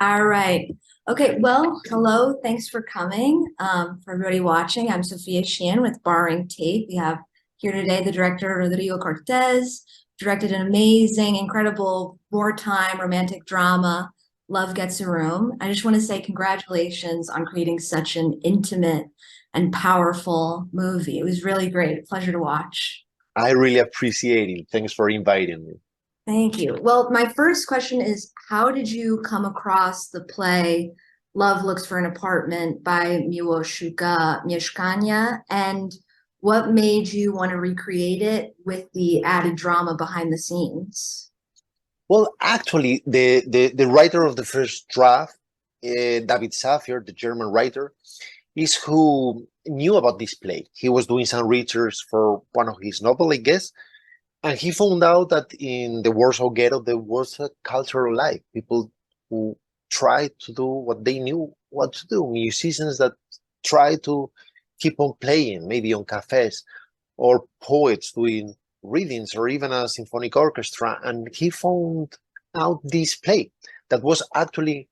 All right. Okay, well, hello. Thanks for coming. For everybody watching, I'm Sofia Sheehan with Barring Tape. We have here today the director, Rodrigo Cortés, directed an amazing, incredible wartime romantic drama, Love Gets a Room. I just want to say congratulations on creating such an intimate and powerful movie. It was really great. Pleasure to watch. I really appreciate it. Thanks for inviting me. Thank you. Well, my first question is, how did you come across the play Love Looks for an Apartment by Miłoszuka Mieszkania, and what made you want to recreate it with the added drama behind the scenes? Well, actually, the writer of the first draft, David Safir, the German writer, is who knew about this play. He was doing some research for one of his novels, I guess, and he found out that in the Warsaw Ghetto there was a cultural life. People who tried to do what they knew what to do. Musicians that tried to keep on playing, maybe on cafes, or poets doing readings, or even a symphonic orchestra. And he found out this play that was actually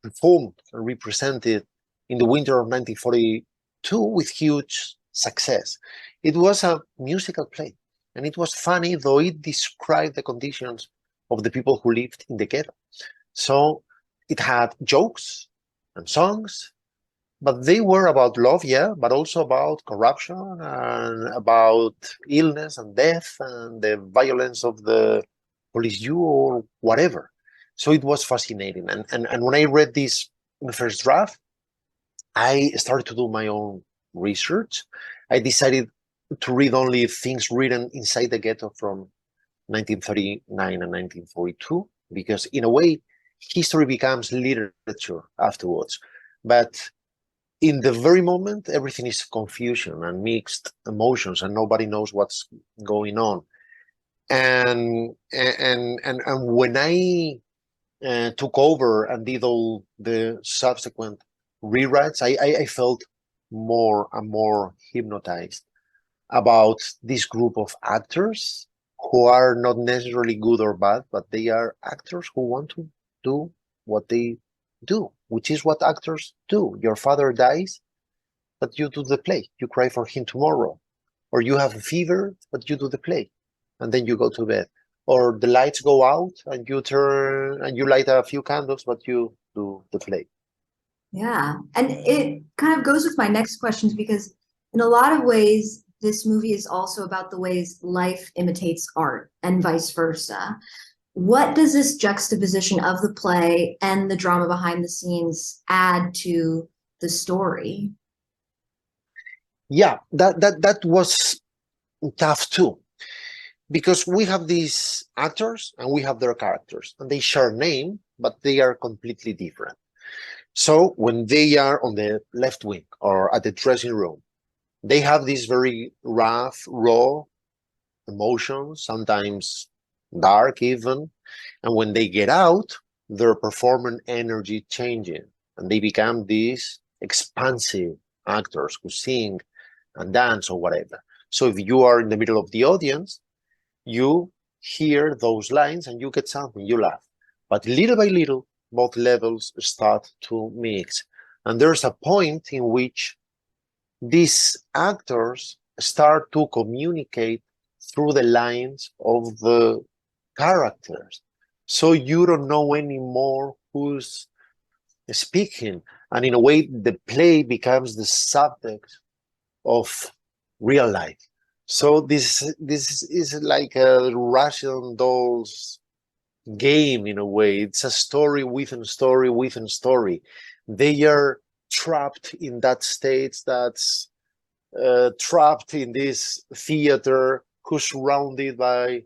performed and represented in the winter of 1942 with huge success. It was a musical play, and it was funny, though it described the conditions of the people who lived in the ghetto. So it had jokes and songs, but they were about love, yeah, but also about corruption and about illness and death and the violence of the police or whatever. So it was fascinating. And when I read this in the first draft, I started to do my own research. I decided to read only things written inside the ghetto from 1939 and 1942, because in a way, history becomes literature afterwards. But in the very moment, everything is confusion and mixed emotions, and nobody knows what's going on. And when I took over and did all the subsequent rewrites, I felt more and more hypnotized about this group of actors who are not necessarily good or bad, but they are actors who want to do what they do, which is what actors do. Your father dies, but you do the play. You cry for him tomorrow. Or you have a fever, but you do the play. And then you go to bed. Or the lights go out and you turn and you light a few candles, but you do the play. Yeah. And it kind of goes with my next questions because in a lot of ways, this movie is also about the ways life imitates art and vice versa. What does this juxtaposition of the play and the drama behind the scenes add to the story? Yeah, that was tough too, because we have these actors and we have their characters, and they share name, but they are completely different. So when they are on the left wing or at the dressing room, they have these very rough, raw emotions, sometimes dark even. And when they get out, their performance energy changing, and they become these expansive actors who sing and dance or whatever. So if you are in the middle of the audience, you hear those lines and you get something, you laugh. But little by little, both levels start to mix. And there's a point in which these actors start to communicate through the lines of the characters. So you don't know anymore who's speaking. And in a way, the play becomes the subject of real life. So this is like a Russian dolls game in a way. It's a story within story within story. They are trapped in that state that's trapped in this theater who's surrounded by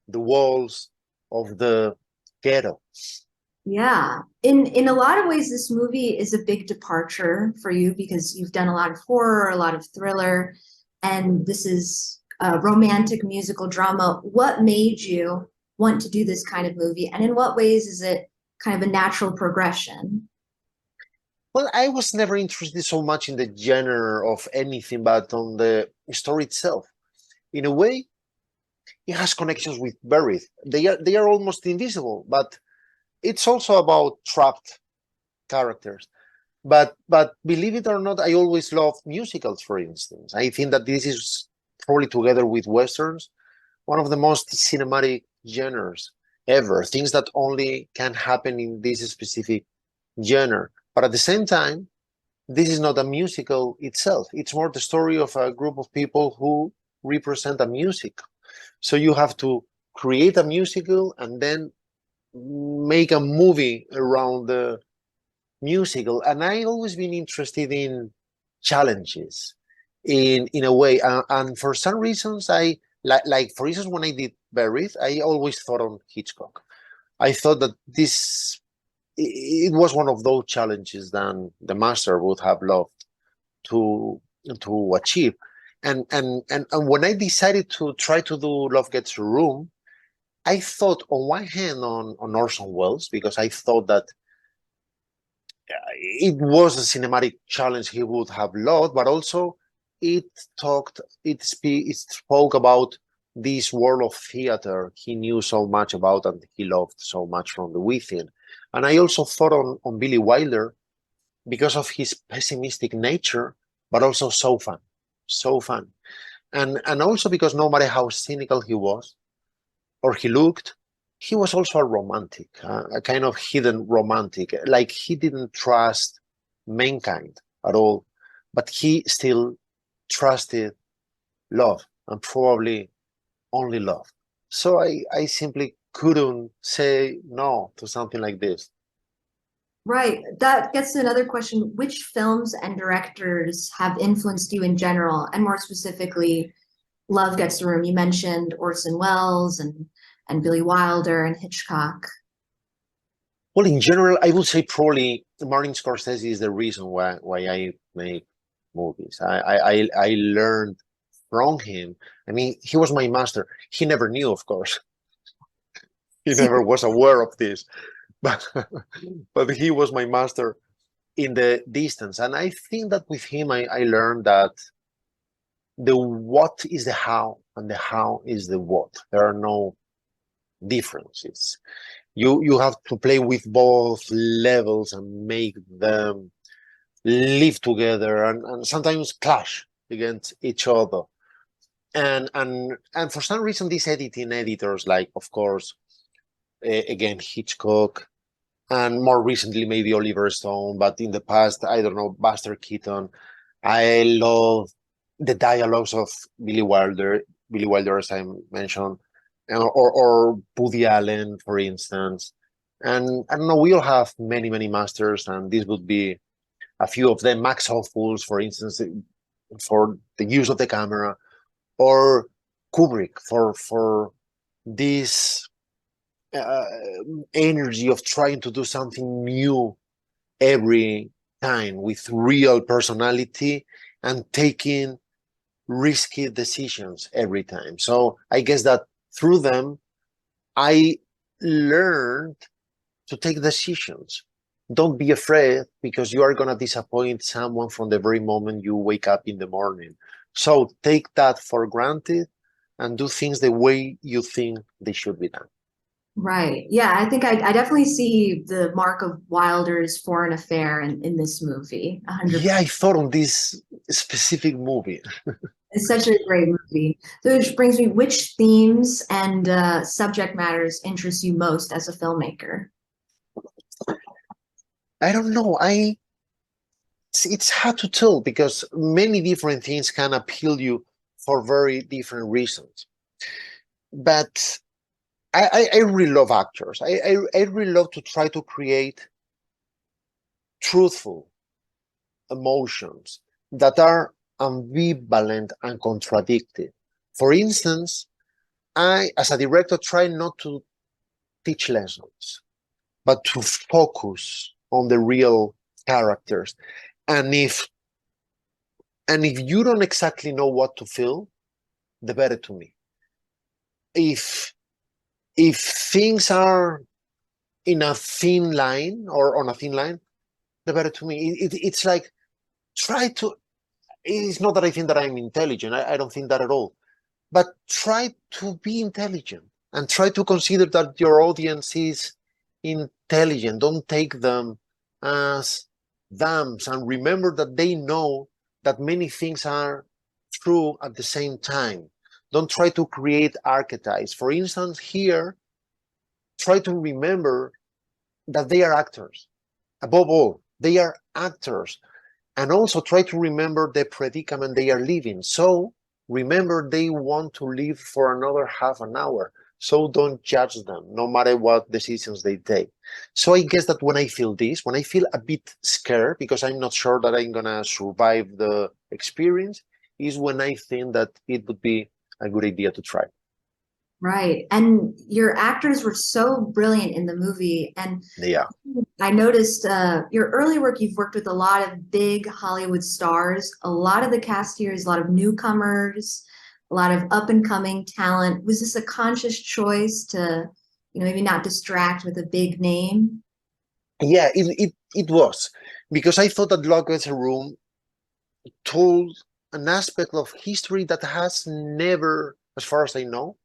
the walls of the ghetto. Yeah. In a lot of ways, this movie is a big departure for you because you've done a lot of horror, a lot of thriller, and this is a romantic musical drama. What made you want to do this kind of movie, and in what ways is it kind of a natural progression? Well, I was never interested so much in the genre of anything, but on the story itself. In a way, it has connections with Buried. They are almost invisible, but it's also about trapped characters. But believe it or not, I always loved musicals, for instance. I think that this is probably, together with westerns, one of the most cinematic genres ever. Things that only can happen in this specific genre. But at the same time, this is not a musical itself. It's more the story of a group of people who represent a music. So you have to create a musical and then make a movie around the musical. And I always been interested in challenges in a way. And for some reasons, I like for instance, when I did Buried, I always thought on Hitchcock. I thought that this it was one of those challenges that the master would have loved to achieve. And when I decided to try to do Love Gets a Room, I thought on one hand on Orson Welles, because I thought that it was a cinematic challenge he would have loved, but also it spoke about this world of theater he knew so much about and he loved so much from the within. And I also thought on Billy Wilder because of his pessimistic nature, but also so fun, so fun. And also because no matter how cynical he was or he looked, he was also a romantic, a kind of hidden romantic. Like he didn't trust mankind at all, but he still trusted love and probably only love. So I simply couldn't say no to something like this. Right. That gets to another question. Which films and directors have influenced you in general, and more specifically, Love Gets the Room? You mentioned Orson Welles and Billy Wilder and Hitchcock. Well, in general, I would say probably Martin Scorsese is the reason why I make movies. I learned from him. I mean, he was my master. He never knew, of course. He never was aware of this, but but he was my master in the distance. And I think that with him, I learned that the what is the how and the how is the what. There are no differences. You have to play with both levels and make them live together and sometimes clash against each other. And for some reason, these editing editors, like of course, again Hitchcock, and more recently maybe Oliver Stone, but in the past, I don't know, Buster Keaton. I love the dialogues of Billy Wilder, as I mentioned, or Woody Allen, for instance. And I don't know, we all have many masters, and this would be a few of them. Max Hoffus, for instance, for the use of the camera, or Kubrick for this uh, energy of trying to do something new every time with real personality and taking risky decisions every time. So I guess that through them, I learned to take decisions. Don't be afraid because you are going to disappoint someone from the very moment you wake up in the morning. So take that for granted and do things the way you think they should be done. Right. Yeah, I think I definitely see the mark of Wilder's Foreign Affair in this movie. 100%. Yeah, I thought on this specific movie. It's such a great movie. So which brings me, which themes and subject matters interest you most as a filmmaker? I don't know. It's hard to tell because many different things can appeal you for very different reasons. But I really love actors. I really love to try to create truthful emotions that are ambivalent and contradicted. For instance, I, as a director, try not to teach lessons, but to focus on the real characters. And if you don't exactly know what to feel, the better to me. If things are in a thin line or on a thin line, the better to me. It's like try to. It's not that I think that I'm intelligent. I don't think that at all. But try to be intelligent and try to consider that your audience is intelligent. Don't take them as dams, and remember that they know that many things are true at the same time. Don't try to create archetypes. For instance, here, try to remember that they are actors. Above all, they are actors. And also try to remember the predicament they are living. So remember they want to live for another half an hour. So don't judge them, no matter what decisions they take. So I guess that when I feel this, when I feel a bit scared because I'm not sure that I'm gonna survive the experience, is when I think that it would be a good idea to try. Right. And your actors were so brilliant in the movie. And Yeah. I noticed your early work, you've worked with a lot of big Hollywood stars. A lot of the cast here is a lot of newcomers, a lot of up and coming talent. Was this a conscious choice to, maybe not distract with a big name? Yeah, it was. Because I thought that Love Gets a Room told an aspect of history that has never, as far as I know,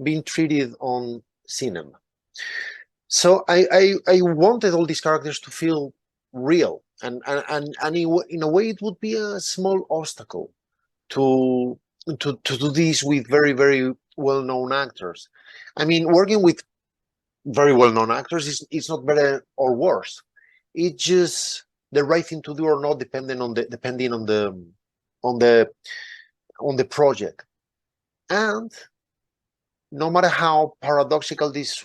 been treated on cinema. So I wanted all these characters to feel real, and in a way it would be a small obstacle to to do this with very, very well-known actors. I mean, working with very well-known actors is not better or worse. It's just the right thing to do or not, depending on on the on the project. And no matter how paradoxical this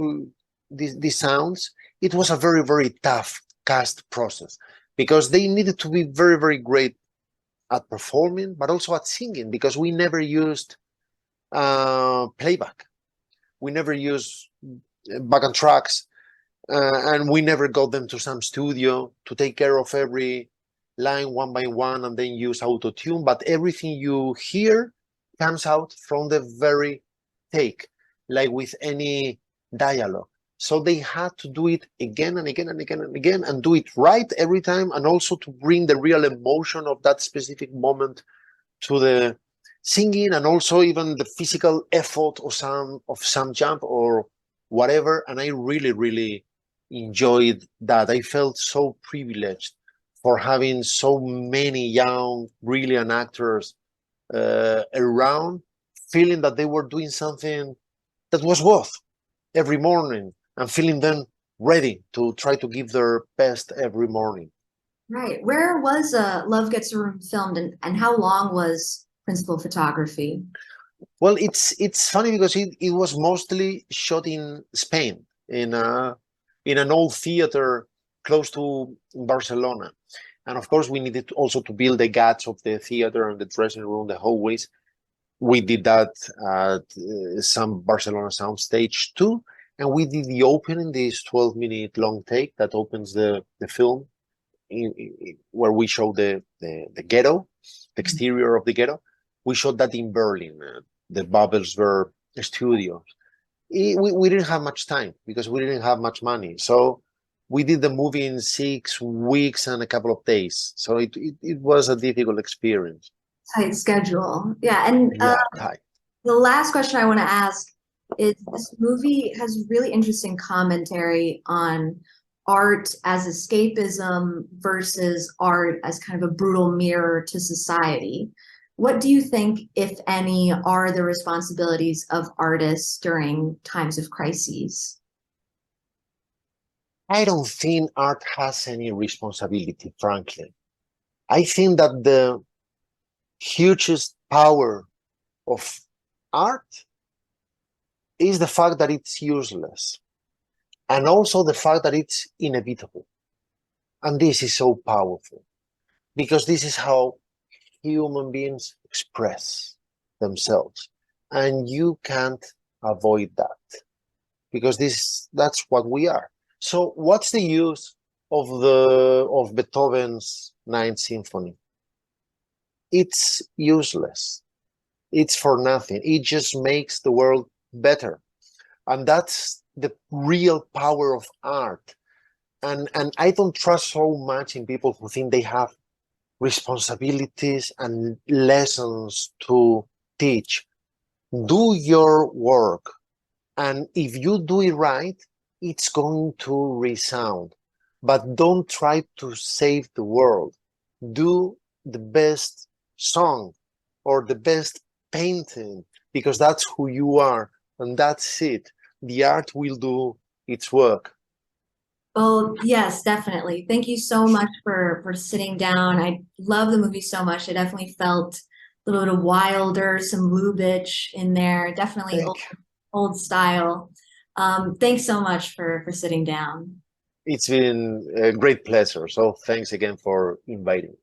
sounds, it was a very, very tough cast process because they needed to be very, very great at performing, but also at singing, because we never used playback. We never used back on tracks, and we never got them to some studio to take care of every line one by one and then use auto tune. But everything you hear comes out from the very take, like with any dialogue. So they had to do it again and again and again and again and do it right every time, and also to bring the real emotion of that specific moment to the singing, and also even the physical effort of some jump or whatever. And I really, really enjoyed that. I felt so privileged for having so many young, brilliant actors around, feeling that they were doing something that was worth every morning, and feeling them ready to try to give their best every morning. Right. Where was Love Gets a Room filmed, and how long was principal photography? Well, it's funny because it was mostly shot in Spain, in an old theater close to Barcelona. And of course, we needed also to build the guts of the theater and the dressing room, the hallways. We did that at some Barcelona soundstage too. And we did the opening, this 12-minute long take that opens the film, where we show the ghetto, the exterior of the ghetto. We shot that in Berlin, the Babelsberg studios. We didn't have much time because we didn't have much money. So we did the movie in 6 weeks and a couple of days. So it was a difficult experience. Tight schedule. Yeah. And Yeah, tight. the last question I want to ask is, this movie has really interesting commentary on art as escapism versus art as kind of a brutal mirror to society. What do you think, if any, are the responsibilities of artists during times of crises? I don't think art has any responsibility, frankly. I think that the hugest power of art is the fact that it's useless, and also the fact that it's inevitable. And this is so powerful because this is how human beings express themselves. And you can't avoid that because that's what we are. So what's the use of Beethoven's Ninth Symphony? It's useless. It's for nothing. It just makes the world better. And that's the real power of art. And I don't trust so much in people who think they have responsibilities and lessons to teach. Do your work. And if you do it right, it's going to resound. But don't try to save the world. Do the best song or the best painting, because that's who you are and that's it. The art will do its work. Oh, yes, definitely. Thank you so much for sitting down. I love the movie so much. It definitely felt a little bit of Wilder, some Lubitsch in there, definitely Thank you. old style. Thanks so much for sitting down. It's been a great pleasure. So thanks again for inviting.